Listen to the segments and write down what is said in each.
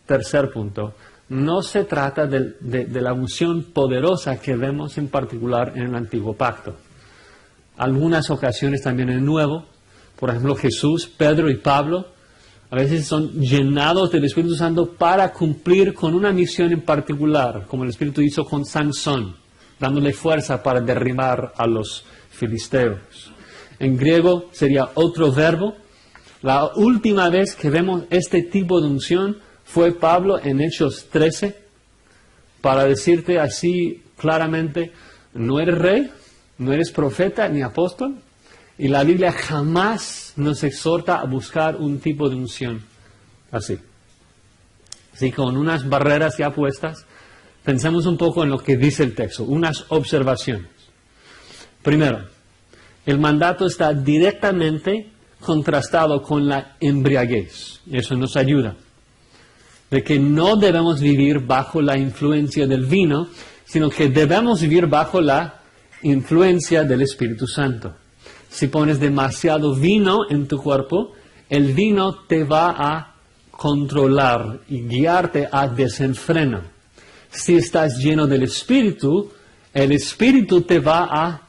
tercer punto, no se trata de la unción poderosa que vemos en particular en el Antiguo Pacto. Algunas ocasiones también en el Nuevo, por ejemplo Jesús, Pedro y Pablo, a veces son llenados del Espíritu Santo para cumplir con una misión en particular, como el Espíritu hizo con Sansón, dándole fuerza para derribar a los filisteos. En griego sería otro verbo. La última vez que vemos este tipo de unción fue Pablo en Hechos 13, para decirte así claramente, no eres rey, no eres profeta ni apóstol, y la Biblia jamás nos exhorta a buscar un tipo de unción así. Así con unas barreras ya puestas, pensemos un poco en lo que dice el texto, unas observaciones. Primero, el mandato está directamente contrastado con la embriaguez. Eso nos ayuda. De que no debemos vivir bajo la influencia del vino, sino que debemos vivir bajo la influencia del Espíritu Santo. Si pones demasiado vino en tu cuerpo, el vino te va a controlar y guiarte a desenfreno. Si estás lleno del Espíritu, el Espíritu te va a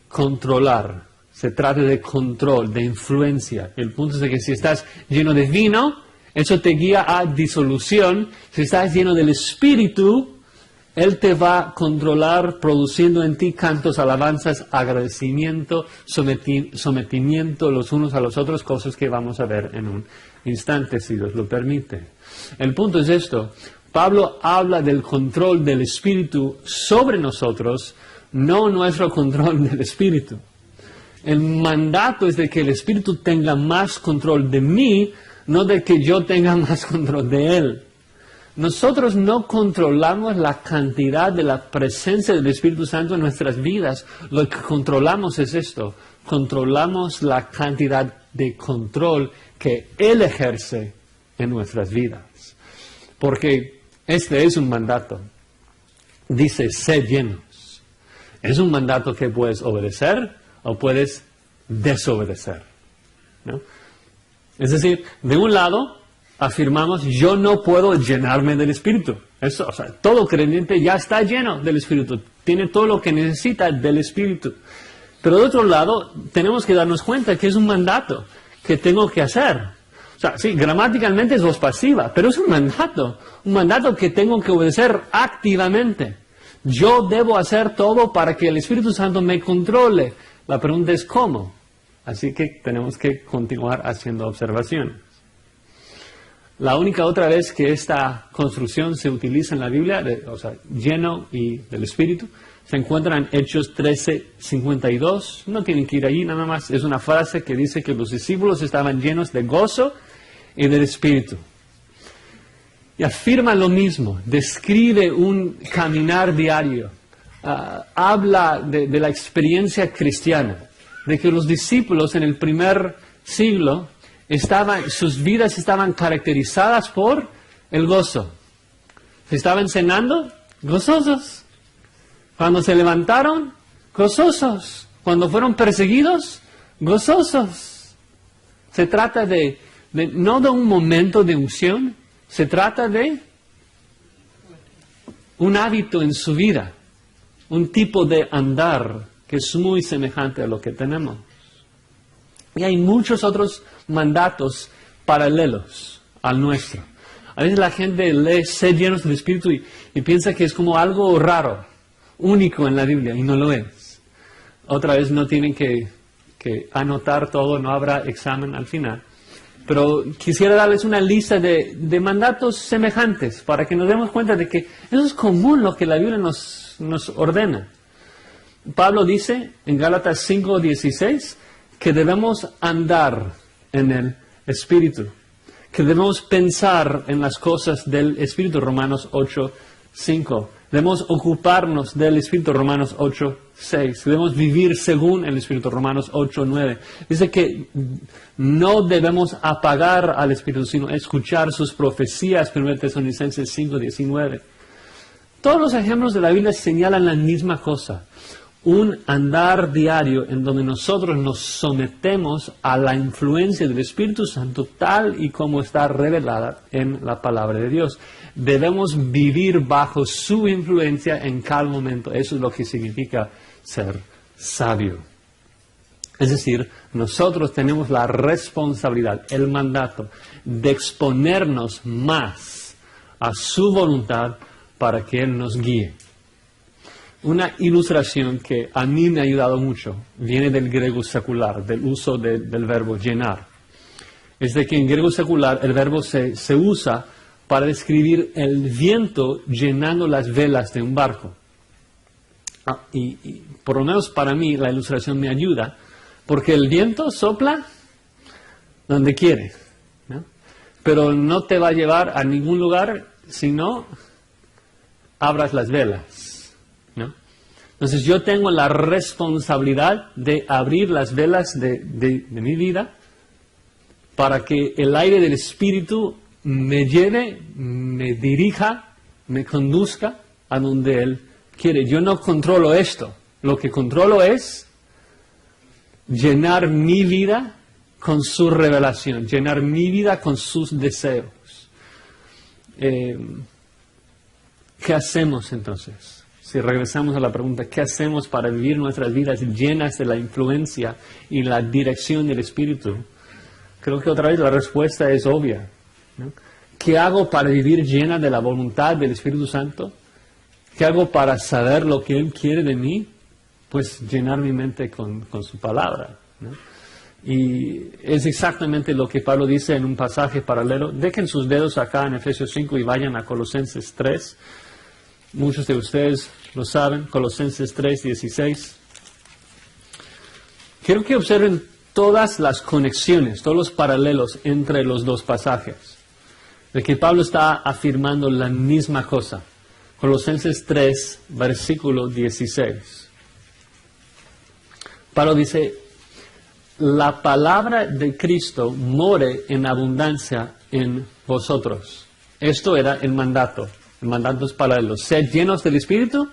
controlar. Se trata de control, de influencia. El punto es que si estás lleno de vino, eso te guía a disolución. Si estás lleno del Espíritu, Él te va a controlar produciendo en ti cantos, alabanzas, agradecimiento, sometimiento los unos a los otros, cosas que vamos a ver en un instante, si Dios lo permite. El punto es esto. Pablo habla del control del Espíritu sobre nosotros, no nuestro control del Espíritu. El mandato es de que el Espíritu tenga más control de mí, no de que yo tenga más control de Él. Nosotros no controlamos la cantidad de la presencia del Espíritu Santo en nuestras vidas. Lo que controlamos es esto. Controlamos la cantidad de control que Él ejerce en nuestras vidas. Porque este es un mandato. Dice, sed llenos. Es un mandato que puedes obedecer o puedes desobedecer, ¿no? Es decir, de un lado afirmamos, yo no puedo llenarme del Espíritu. Eso, todo creyente ya está lleno del Espíritu, tiene todo lo que necesita del Espíritu. Pero de otro lado, tenemos que darnos cuenta que es un mandato que tengo que hacer. Sí, gramaticalmente es voz pasiva, pero es un mandato que tengo que obedecer activamente. Yo debo hacer todo para que el Espíritu Santo me controle. La pregunta es ¿cómo? Así que tenemos que continuar haciendo observaciones. La única otra vez que esta construcción se utiliza en la Biblia, lleno y del Espíritu, se encuentra en Hechos 13:52. No tienen que ir allí, nada más. Es una frase que dice que los discípulos estaban llenos de gozo y del Espíritu. Y afirma lo mismo, describe un caminar diario, habla de la experiencia cristiana, de que los discípulos en el primer siglo sus vidas estaban caracterizadas por el gozo. Se estaban cenando, gozosos. Cuando se levantaron, gozosos. Cuando fueron perseguidos, gozosos. Se trata no de un momento de unción, se trata de un hábito en su vida, un tipo de andar que es muy semejante a lo que tenemos. Y hay muchos otros mandatos paralelos al nuestro. A veces la gente lee sed llenos del Espíritu y piensa que es como algo raro, único en la Biblia, y no lo es. Otra vez no tienen que anotar todo, no habrá examen al final. Pero quisiera darles una lista de mandatos semejantes para que nos demos cuenta de que eso es común lo que la Biblia nos ordena. Pablo dice en Gálatas 5:16 que debemos andar en el Espíritu, que debemos pensar en las cosas del Espíritu, Romanos 8:5. Debemos ocuparnos del Espíritu, Romanos 8:6. Debemos vivir según el Espíritu, Romanos 8:9. Dice que no debemos apagar al Espíritu, sino escuchar sus profecías, 1 Tesalonicenses 5:19. Todos los ejemplos de la Biblia señalan la misma cosa. un andar diario en donde nosotros nos sometemos a la influencia del Espíritu Santo tal y como está revelada en la palabra de Dios. Debemos vivir bajo su influencia en cada momento. Eso es lo que significa ser sabio. Es decir, nosotros tenemos la responsabilidad, el mandato, de exponernos más a su voluntad para que Él nos guíe. Una ilustración que a mí me ha ayudado mucho viene del griego secular, del uso del verbo llenar. Es de que en griego secular el verbo se usa para describir el viento llenando las velas de un barco. Y por lo menos para mí la ilustración me ayuda, porque el viento sopla donde quiere, ¿no? Pero no te va a llevar a ningún lugar si no abras las velas, ¿no? Entonces yo tengo la responsabilidad de abrir las velas de mi vida para que el aire del Espíritu me lleve, me dirija, me conduzca a donde Él quiere. Yo no controlo esto. Lo que controlo es llenar mi vida con su revelación, llenar mi vida con sus deseos. ¿Qué hacemos entonces? Si regresamos a la pregunta, ¿qué hacemos para vivir nuestras vidas llenas de la influencia y la dirección del Espíritu? Creo que otra vez la respuesta es obvia, ¿no? ¿Qué hago para vivir llena de la voluntad del Espíritu Santo? ¿Qué hago para saber lo que Él quiere de mí? Pues llenar mi mente con su palabra, ¿no? Y es exactamente lo que Pablo dice en un pasaje paralelo. Dejen sus dedos acá en Efesios 5 y vayan a Colosenses 3. Muchos de ustedes lo saben, Colosenses 3, 16. Quiero que observen todas las conexiones, todos los paralelos entre los dos pasajes, de que Pablo está afirmando la misma cosa. Colosenses 3, versículo 16. Pablo dice, la palabra de Cristo more en abundancia en vosotros. Esto era el mandato. El mandato es paralelo. Sed llenos del Espíritu,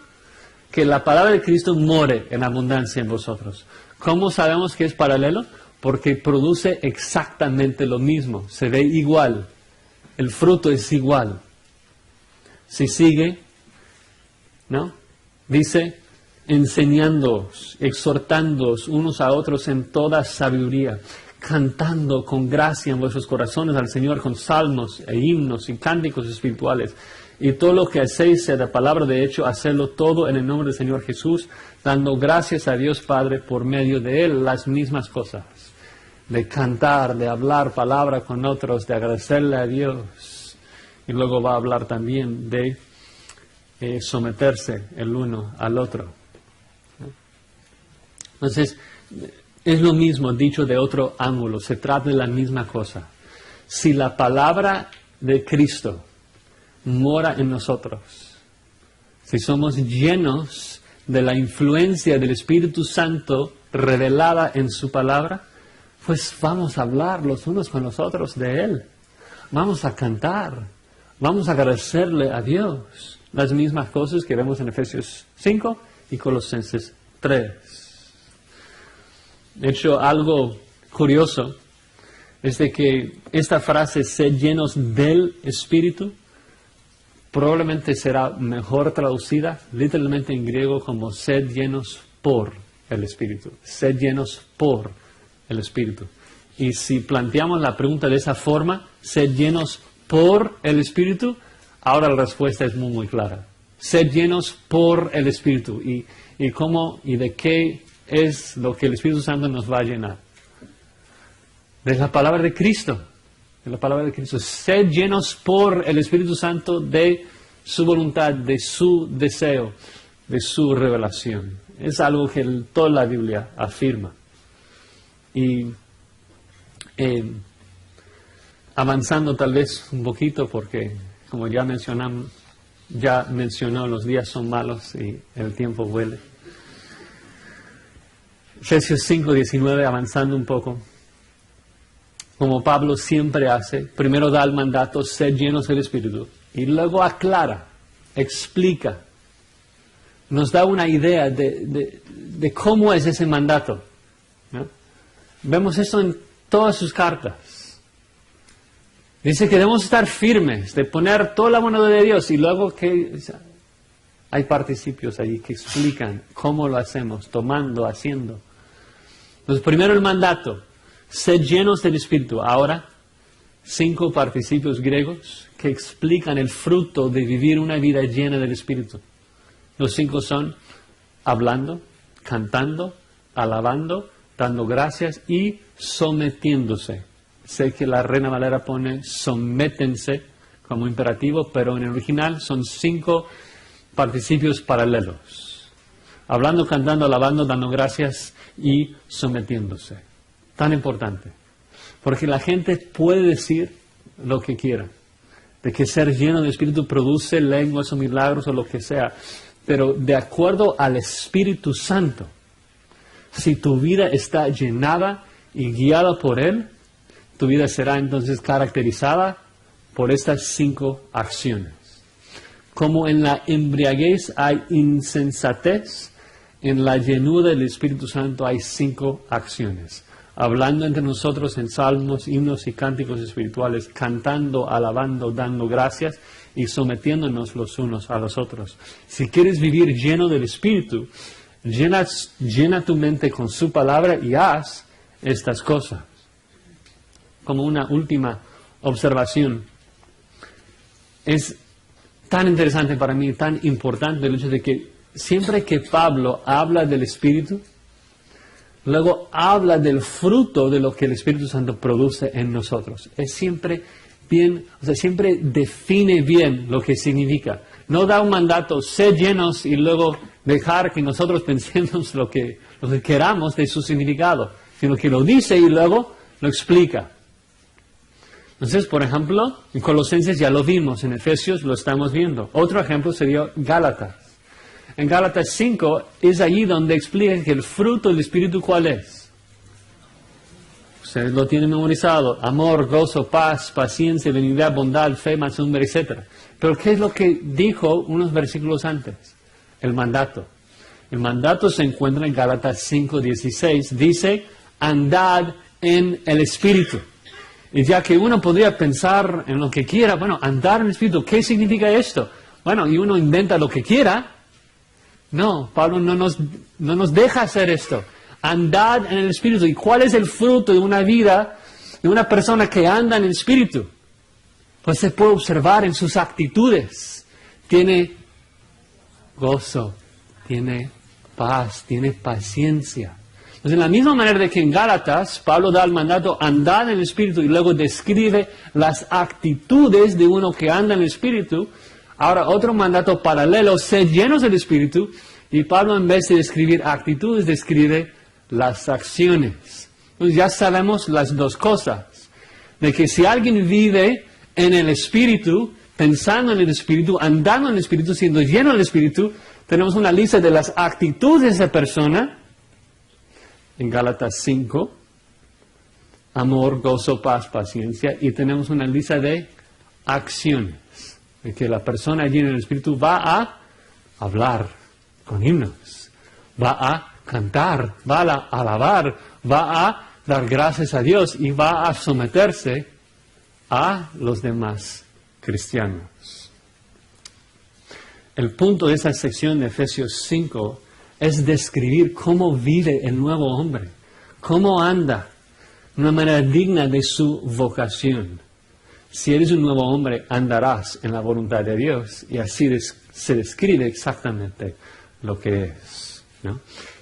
que la palabra de Cristo more en abundancia en vosotros. ¿Cómo sabemos que es paralelo? Porque produce exactamente lo mismo. Se ve igual. El fruto es igual. Si sigue, ¿no? Dice, enseñándoos, exhortándoos unos a otros en toda sabiduría, cantando con gracia en vuestros corazones al Señor con salmos e himnos y cánticos espirituales. Y todo lo que hacéis sea de palabra de hecho, hacedlo todo en el nombre del Señor Jesús, dando gracias a Dios Padre por medio de Él, las mismas cosas. De cantar, de hablar palabra con otros, de agradecerle a Dios. Y luego va a hablar también de someterse el uno al otro. Entonces, es lo mismo dicho de otro ángulo, se trata de la misma cosa. Si la palabra de Cristo mora en nosotros, si somos llenos de la influencia del Espíritu Santo revelada en su palabra, pues vamos a hablar los unos con los otros de Él. Vamos a cantar, vamos a agradecerle a Dios. Las mismas cosas que vemos en Efesios 5 y Colosenses 3. De hecho, algo curioso es de que esta frase, sed llenos del Espíritu, probablemente será mejor traducida literalmente en griego como sed llenos por el Espíritu. Sed llenos por el Espíritu. Y si planteamos la pregunta de esa forma, sed llenos por el Espíritu, ahora la respuesta es muy, muy clara. Sed llenos por el Espíritu. ¿Y cómo y de qué es lo que el Espíritu Santo nos va a llenar? De la palabra de Cristo. De la palabra de Cristo. Sed llenos por el Espíritu Santo de su voluntad, de su deseo, de su revelación. Es algo que toda la Biblia afirma. Y avanzando tal vez un poquito, porque como ya mencionó, los días son malos y el tiempo vuela. Efesios 5, 19, avanzando un poco. Como Pablo siempre hace, primero da el mandato, sed llenos del Espíritu, y luego aclara, explica, nos da una idea de cómo es ese mandato, ¿no? Vemos esto en todas sus cartas. Dice que debemos estar firmes, de poner toda la mano de Dios, y luego que hay participios allí que explican cómo lo hacemos, tomando, haciendo. Entonces, primero el mandato, sed llenos del Espíritu. Ahora, 5 participios griegos que explican el fruto de vivir una vida llena del Espíritu. Los 5 son hablando, cantando, alabando, dando gracias y sometiéndose. Sé que la Reina Valera pone sométense como imperativo, pero en el original son 5 participios paralelos. Hablando, cantando, alabando, dando gracias y sometiéndose. Tan importante. Porque la gente puede decir lo que quiera. De que ser lleno de Espíritu produce lenguas o milagros o lo que sea. Pero de acuerdo al Espíritu Santo, si tu vida está llenada y guiada por Él, tu vida será entonces caracterizada por estas 5 acciones. Como en la embriaguez hay insensatez, en la llenura del Espíritu Santo hay 5 acciones. Hablando entre nosotros en salmos, himnos y cánticos espirituales, cantando, alabando, dando gracias y sometiéndonos los unos a los otros. Si quieres vivir lleno del Espíritu, llena tu mente con su palabra y haz estas cosas. Como una última observación, es tan interesante para mí, tan importante el hecho de que siempre que Pablo habla del Espíritu, luego habla del fruto de lo que el Espíritu Santo produce en nosotros. Es siempre bien, siempre define bien lo que significa. No da un mandato, sé llenos y luego dejar que nosotros pensemos lo que queramos de su significado, sino que lo dice y luego lo explica. Entonces, por ejemplo, en Colosenses ya lo vimos, en Efesios lo estamos viendo. Otro ejemplo sería Gálatas. En Gálatas 5 es allí donde explica que el fruto del Espíritu, ¿cuál es? Ustedes lo tienen memorizado: amor, gozo, paz, paciencia, benignidad, bondad, fe, mansedumbre, etc. Pero ¿qué es lo que dijo unos versículos antes? El mandato. El mandato se encuentra en Gálatas 5:16. Dice, andad en el Espíritu. Y ya que uno podría pensar en lo que quiera, bueno, andar en el Espíritu, ¿qué significa esto? Bueno, y uno inventa lo que quiera. No, Pablo no nos deja hacer esto. Andad en el Espíritu. ¿Y cuál es el fruto de una vida, de una persona que anda en el Espíritu? Pues se puede observar en sus actitudes. Tiene gozo, tiene paz, tiene paciencia. Entonces, de la misma manera de que en Gálatas, Pablo da el mandato, andad en el Espíritu, y luego describe las actitudes de uno que anda en el Espíritu. Ahora, otro mandato paralelo, sed llenos del Espíritu, y Pablo, en vez de describir actitudes, describe las acciones. Entonces ya sabemos las dos cosas, de que si alguien vive en el Espíritu, pensando en el Espíritu, andando en el Espíritu, siendo lleno del Espíritu, tenemos una lista de las actitudes de esa persona, en Gálatas 5, amor, gozo, paz, paciencia, y tenemos una lista de acciones, de que la persona llena del Espíritu va a hablar con himnos, va a cantar, va a alabar, va a dar gracias a Dios y va a someterse a los demás cristianos. El punto de esa sección de Efesios 5 es describir cómo vive el nuevo hombre, cómo anda de una manera digna de su vocación. Si eres un nuevo hombre, andarás en la voluntad de Dios, y así se describe exactamente lo que es, ¿no?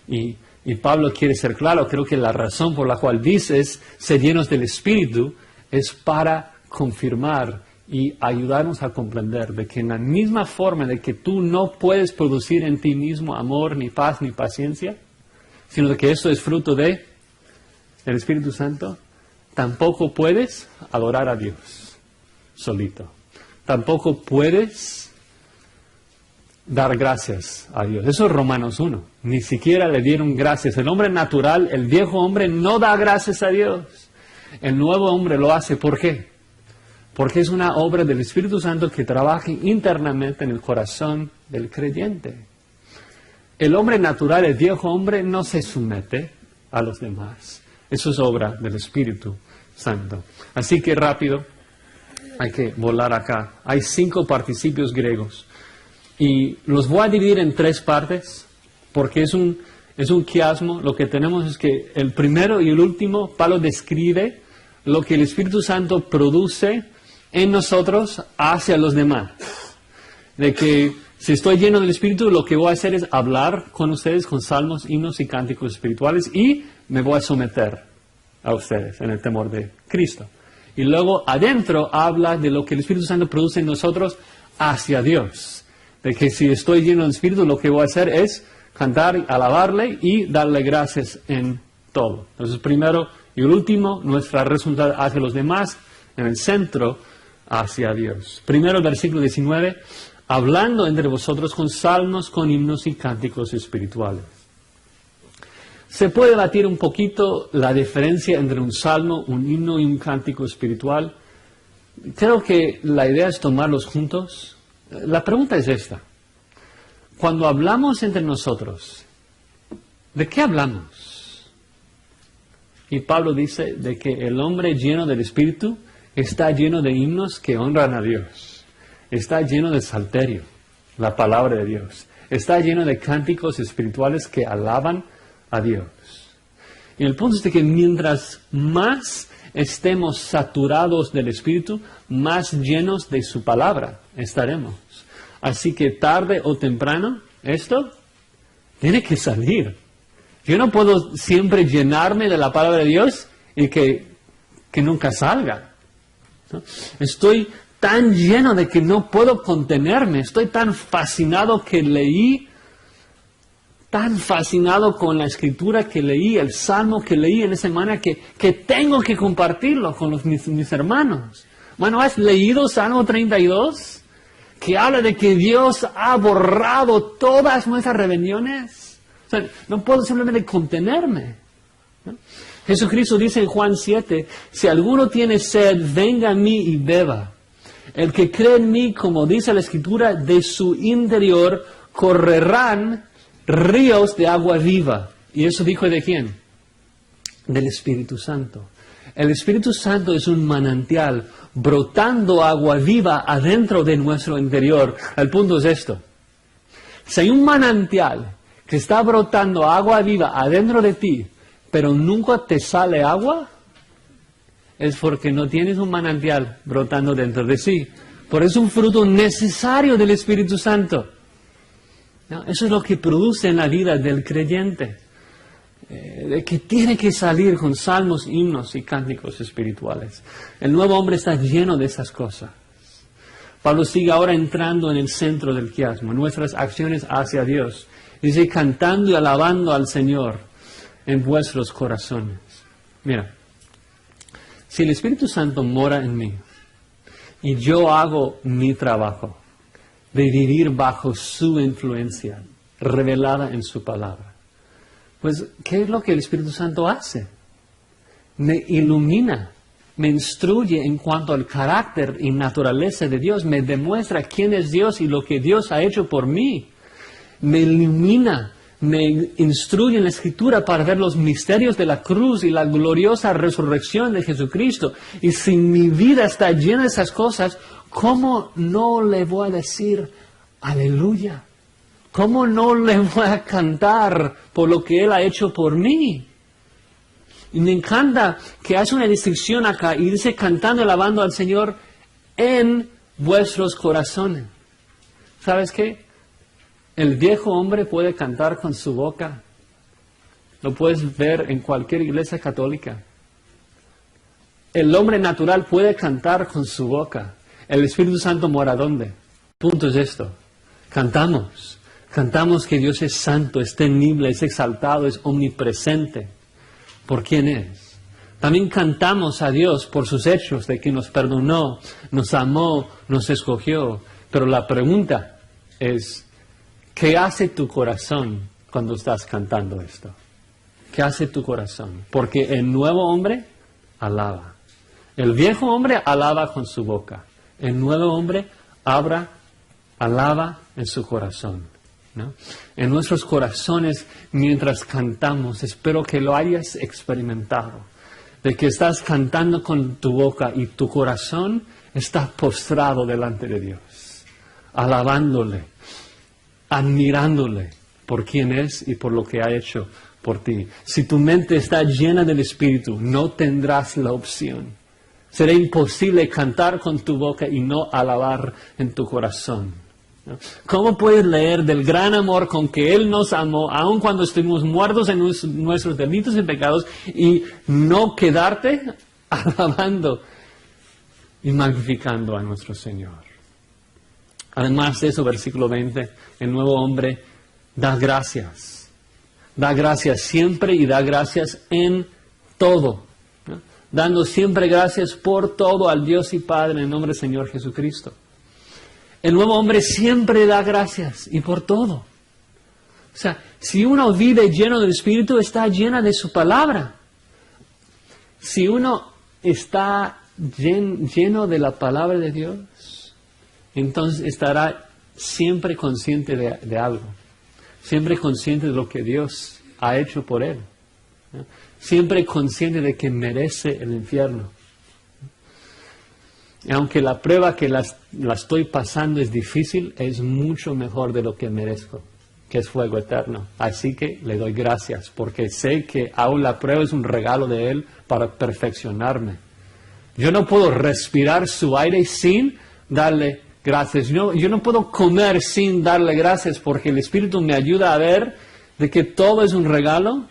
Y Pablo quiere ser claro. Creo que la razón por la cual dices ser llenos del Espíritu es para confirmar y ayudarnos a comprender de que en la misma forma de que tú no puedes producir en ti mismo amor, ni paz, ni paciencia, sino de que eso es fruto del Espíritu Santo, tampoco puedes adorar a Dios solito. Tampoco puedes dar gracias a Dios. Eso es Romanos 1. Ni siquiera le dieron gracias. El hombre natural, el viejo hombre, no da gracias a Dios. El nuevo hombre lo hace. ¿Por qué? Porque es una obra del Espíritu Santo que trabaja internamente en el corazón del creyente. el hombre natural, el viejo hombre, no se somete a los demás. Eso es obra del Espíritu Santo. Así que rápido, hay que volar acá. Hay 5 participios griegos. Y los voy a dividir en 3 partes, porque es un quiasmo. Lo que tenemos es que el primero y el último, Pablo describe lo que el Espíritu Santo produce en nosotros hacia los demás. De que si estoy lleno del Espíritu, lo que voy a hacer es hablar con ustedes con salmos, himnos y cánticos espirituales y me voy a someter a ustedes en el temor de Cristo. Y luego adentro habla de lo que el Espíritu Santo produce en nosotros hacia Dios. De que si estoy lleno del Espíritu, lo que voy a hacer es cantar, alabarle y darle gracias en todo. Entonces, primero y último, nuestra resultado hacia los demás, en el centro, hacia Dios. Primero el versículo 19, hablando entre vosotros con salmos, con himnos y cánticos espirituales. Se puede debatir un poquito la diferencia entre un salmo, un himno y un cántico espiritual. Creo que la idea es tomarlos juntos. La pregunta es esta. Cuando hablamos entre nosotros, ¿de qué hablamos? Y Pablo dice de que el hombre lleno del Espíritu está lleno de himnos que honran a Dios. Está lleno de salterio, la palabra de Dios. Está lleno de cánticos espirituales que alaban a Dios. Y el punto es de que mientras más estemos saturados del Espíritu, más llenos de su palabra estaremos. Así que tarde o temprano, esto tiene que salir. Yo no puedo siempre llenarme de la palabra de Dios y que nunca salga, ¿no? Estoy tan lleno de que no puedo contenerme. Estoy tan fascinado que leí, tan fascinado con la escritura que leí, el salmo que leí en esa semana, que tengo que compartirlo con mis hermanos. Bueno, ¿has leído Salmo 32? Que habla de que Dios ha borrado todas nuestras rebeliones. O sea, no puedo simplemente contenerme, ¿no? Jesucristo dice en Juan 7, si alguno tiene sed, venga a mí y beba. El que cree en mí, como dice la Escritura, de su interior correrán ríos de agua viva. ¿Y eso dijo de quién? Del Espíritu Santo. El Espíritu Santo es un manantial brotando agua viva adentro de nuestro interior. El punto es esto. Si hay un manantial que está brotando agua viva adentro de ti, pero nunca te sale agua, es porque no tienes un manantial brotando dentro de sí. Por eso es un fruto necesario del Espíritu Santo, ¿no? Eso es lo que produce en la vida del creyente. De que tiene que salir con salmos, himnos y cánticos espirituales. El nuevo hombre está lleno de esas cosas. Pablo sigue ahora entrando en el centro del quiasmo, nuestras acciones hacia Dios. Dice, cantando y alabando al Señor en vuestros corazones. Mira, si el Espíritu Santo mora en mí y yo hago mi trabajo de vivir bajo su influencia revelada en su palabra, pues, ¿qué es lo que el Espíritu Santo hace? Me ilumina, me instruye en cuanto al carácter y naturaleza de Dios, me demuestra quién es Dios y lo que Dios ha hecho por mí. Me ilumina, me instruye en la Escritura para ver los misterios de la cruz y la gloriosa resurrección de Jesucristo. Y si mi vida está llena de esas cosas, ¿cómo no le voy a decir aleluya? ¿Cómo no le voy a cantar por lo que Él ha hecho por mí? Y me encanta que hace una distinción acá y dice cantando y alabando al Señor en vuestros corazones. ¿Sabes qué? El viejo hombre puede cantar con su boca. Lo puedes ver en cualquier iglesia católica. El hombre natural puede cantar con su boca. El Espíritu Santo mora ¿dónde? Punto es esto. Cantamos. Cantamos que Dios es santo, es temible, es exaltado, es omnipresente. ¿Por quién es? También cantamos a Dios por sus hechos, de que nos perdonó, nos amó, nos escogió. Pero la pregunta es, ¿qué hace tu corazón cuando estás cantando esto? ¿Qué hace tu corazón? Porque el nuevo hombre alaba. El viejo hombre alaba con su boca. El nuevo hombre alaba en su corazón. ¿no? En nuestros corazones mientras cantamos, espero que lo hayas experimentado, de que estás cantando con tu boca y tu corazón está postrado delante de Dios, alabándole, admirándole por quién es y por lo que ha hecho por ti. Si tu mente está llena del Espíritu, no tendrás la opción. Será imposible cantar con tu boca y no alabar en tu corazón. ¿Cómo puedes leer del gran amor con que Él nos amó, aun cuando estuvimos muertos en nuestros delitos y pecados, y no quedarte alabando y magnificando a nuestro Señor? Además de eso, versículo 20, el nuevo hombre da gracias. Da gracias siempre y da gracias en todo, ¿no? Dando siempre gracias por todo al Dios y Padre en el nombre del Señor Jesucristo. El nuevo hombre siempre da gracias y por todo. O sea, si uno vive lleno del Espíritu, está llena de su palabra. Si uno está lleno de la palabra de Dios, entonces estará siempre consciente de algo. Siempre consciente de lo que Dios ha hecho por él, ¿no? Siempre consciente de que merece el infierno. Y aunque la prueba que la estoy pasando es difícil, es mucho mejor de lo que merezco, que es fuego eterno. Así que le doy gracias, porque sé que aún la prueba es un regalo de Él para perfeccionarme. Yo no puedo respirar su aire sin darle gracias. Yo no puedo comer sin darle gracias, porque el Espíritu me ayuda a ver de que todo es un regalo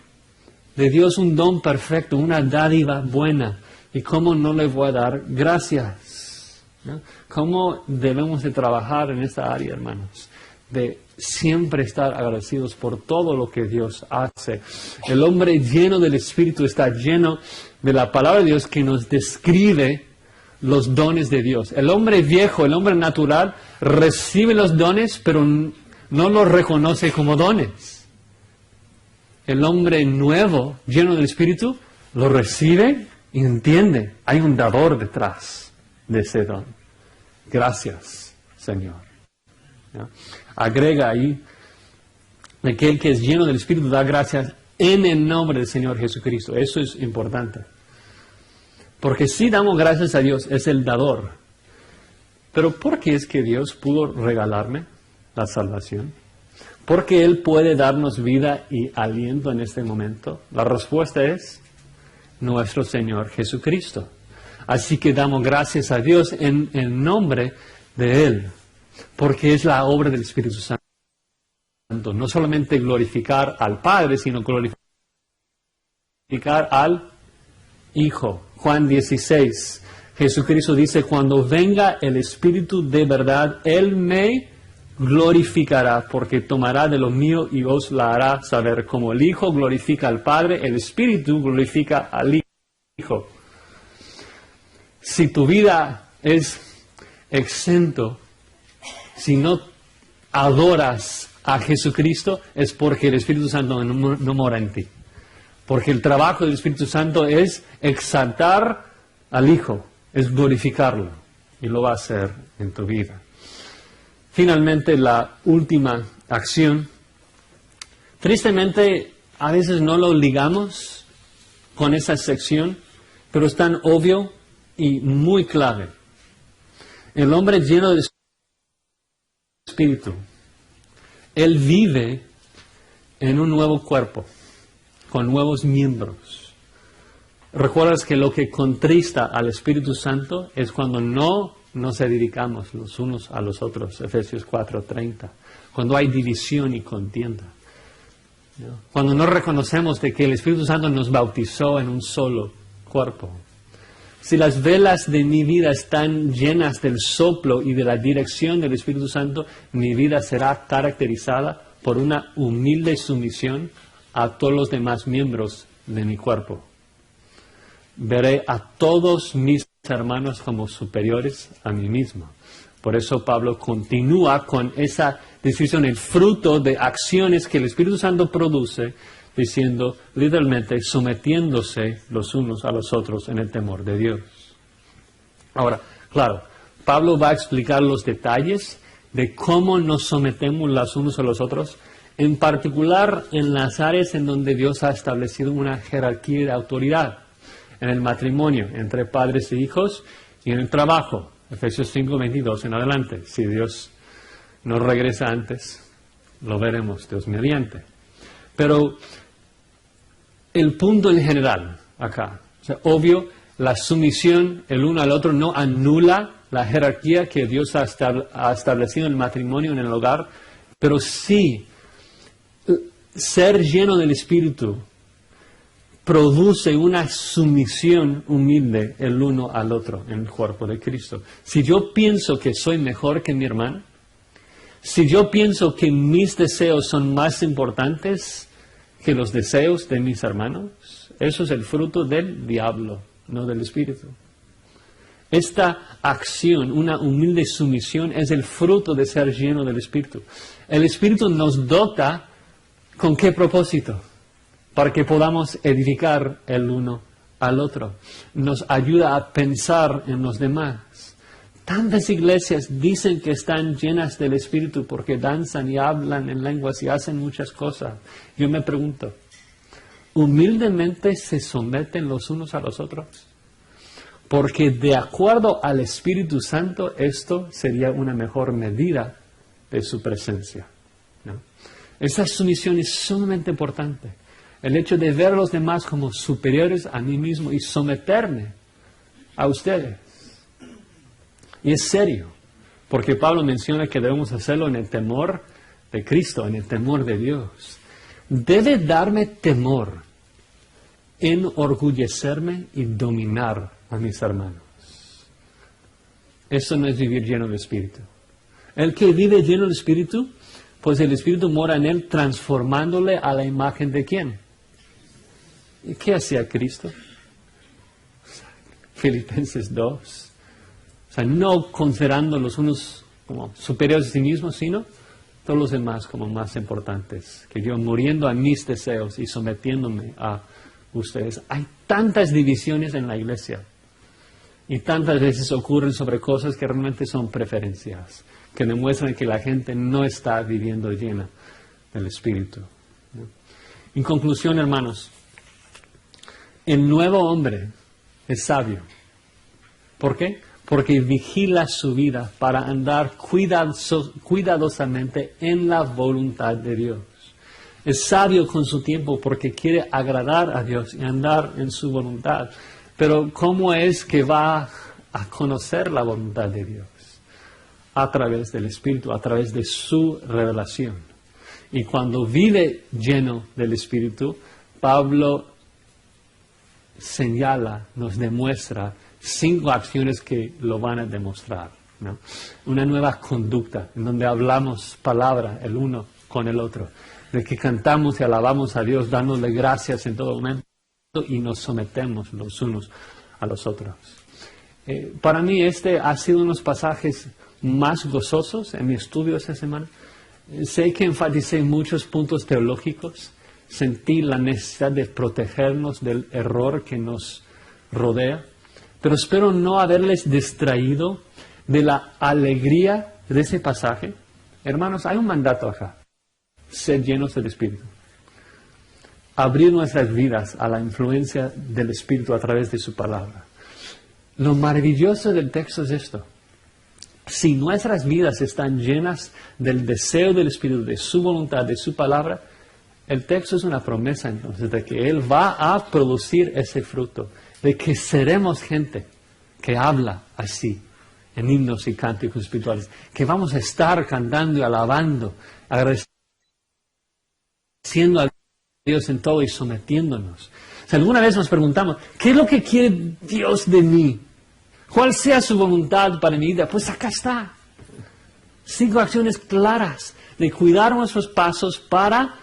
de Dios, un don perfecto, una dádiva buena. ¿Y cómo no le voy a dar gracias? ¿No? ¿Cómo debemos de trabajar en esta área, hermanos? De siempre estar agradecidos por todo lo que Dios hace. El hombre lleno del Espíritu está lleno de la palabra de Dios que nos describe los dones de Dios. El hombre viejo, el hombre natural, recibe los dones, pero no los reconoce como dones. El hombre nuevo, lleno del Espíritu, lo recibe y entiende. Hay un dador detrás de ese don. Gracias, Señor. ¿Ya? Agrega ahí de que el que es lleno del Espíritu da gracias en el nombre del Señor Jesucristo. Eso es importante. Porque si damos gracias a Dios, es el dador. Pero ¿por qué es que Dios pudo regalarme la salvación? ¿Por qué Él puede darnos vida y aliento en este momento? La respuesta es nuestro Señor Jesucristo. Así que damos gracias a Dios en el nombre de Él, porque es la obra del Espíritu Santo. No solamente glorificar al Padre, sino glorificar al Hijo. Juan 16, Jesucristo dice, cuando venga el Espíritu de verdad, Él me glorificará, porque tomará de lo mío y os la hará saber. Como el Hijo glorifica al Padre, el Espíritu glorifica al Hijo. Si tu vida es exento, si no adoras a Jesucristo, es porque el Espíritu Santo no mora en ti. Porque el trabajo del Espíritu Santo es exaltar al Hijo, es glorificarlo. Y lo va a hacer en tu vida. Finalmente, la última acción. Tristemente, a veces no lo ligamos con esa sección, pero es tan obvio y muy clave. El hombre lleno de Espíritu, él vive en un nuevo cuerpo, con nuevos miembros. Recuerdas que lo que contrista al Espíritu Santo es cuando no nos dedicamos los unos a los otros, Efesios 4:30, cuando hay división y contienda, ¿no? Cuando no reconocemos de que el Espíritu Santo nos bautizó en un solo cuerpo. Si las velas de mi vida están llenas del soplo y de la dirección del Espíritu Santo, mi vida será caracterizada por una humilde sumisión a todos los demás miembros de mi cuerpo. Veré a todos mis hermanos como superiores a mí mismo. Por eso Pablo continúa con esa descripción, el fruto de acciones que el Espíritu Santo produce, diciendo literalmente sometiéndose los unos a los otros en el temor de Dios. Ahora, claro, Pablo va a explicar los detalles de cómo nos sometemos los unos a los otros, en particular en las áreas en donde Dios ha establecido una jerarquía de autoridad, en el matrimonio entre padres e hijos y en el trabajo, Efesios 5:22 en adelante. Si Dios no regresa antes, lo veremos, Dios mediante. Pero el punto en general acá, o sea, obvio, la sumisión el uno al otro no anula la jerarquía que Dios ha establecido en el matrimonio, en el hogar, pero sí ser lleno del Espíritu produce una sumisión humilde el uno al otro en el cuerpo de Cristo. Si yo pienso que soy mejor que mi hermano, si yo pienso que mis deseos son más importantes que los deseos de mis hermanos, eso es el fruto del diablo, no del Espíritu. Esta acción, una humilde sumisión, es el fruto de ser lleno del Espíritu. El Espíritu nos dota ¿con qué propósito? Para que podamos edificar el uno al otro. Nos ayuda a pensar en los demás. Tantas iglesias dicen que están llenas del Espíritu porque danzan y hablan en lenguas y hacen muchas cosas. Yo me pregunto, ¿humildemente se someten los unos a los otros? Porque de acuerdo al Espíritu Santo, esto sería una mejor medida de su presencia, ¿no? Esa sumisión es sumamente importante. El hecho de ver a los demás como superiores a mí mismo y someterme a ustedes. Y es serio, porque Pablo menciona que debemos hacerlo en el temor de Cristo, en el temor de Dios. Debe darme temor enorgullecerme y dominar a mis hermanos. Eso no es vivir lleno de Espíritu. El que vive lleno de Espíritu, pues el Espíritu mora en él, transformándole a la imagen de ¿quién? ¿Y qué hacía Cristo? Filipenses 2. O sea, no considerando los unos como superiores a sí mismos, sino todos los demás como más importantes. Que yo muriendo a mis deseos y sometiéndome a ustedes. Hay tantas divisiones en la iglesia. Y tantas veces ocurren sobre cosas que realmente son preferencias, que demuestran que la gente no está viviendo llena del Espíritu. En conclusión, hermanos, el nuevo hombre es sabio. ¿Por qué? Porque vigila su vida para andar cuidadosamente en la voluntad de Dios. Es sabio con su tiempo porque quiere agradar a Dios y andar en su voluntad. Pero ¿cómo es que va a conocer la voluntad de Dios? A través del Espíritu, a través de su revelación. Y cuando vive lleno del Espíritu, Pablo señala, nos demuestra 5 acciones que lo van a demostrar, ¿no? Una nueva conducta en donde hablamos palabra el uno con el otro, de que cantamos y alabamos a Dios dándole gracias en todo momento y nos sometemos los unos a los otros. Para mí ha sido uno de los pasajes más gozosos en mi estudio esta semana. Sé que enfaticé muchos puntos teológicos, sentí la necesidad de protegernos del error que nos rodea, pero espero no haberles distraído de la alegría de ese pasaje. Hermanos, hay un mandato acá: ser llenos del Espíritu. Abrir nuestras vidas a la influencia del Espíritu a través de su palabra. Lo maravilloso del texto es esto: si nuestras vidas están llenas del deseo del Espíritu, de su voluntad, de su palabra, el texto es una promesa entonces de que Él va a producir ese fruto, de que seremos gente que habla así, en himnos y cánticos espirituales, que vamos a estar cantando y alabando, agradeciendo a Dios en todo y sometiéndonos. Si alguna vez nos preguntamos, ¿qué es lo que quiere Dios de mí? ¿Cuál sea su voluntad para mi vida? Pues acá está. 5 acciones claras de cuidar nuestros pasos para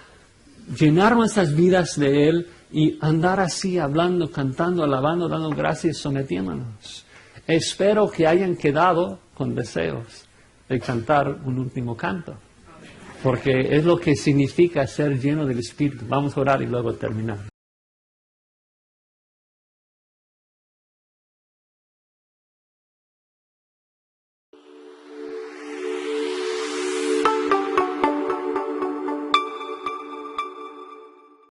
llenar nuestras vidas de Él y andar así, hablando, cantando, alabando, dando gracias, sometiéndonos. Espero que hayan quedado con deseos de cantar un último canto, porque es lo que significa ser lleno del Espíritu. Vamos a orar y luego terminar.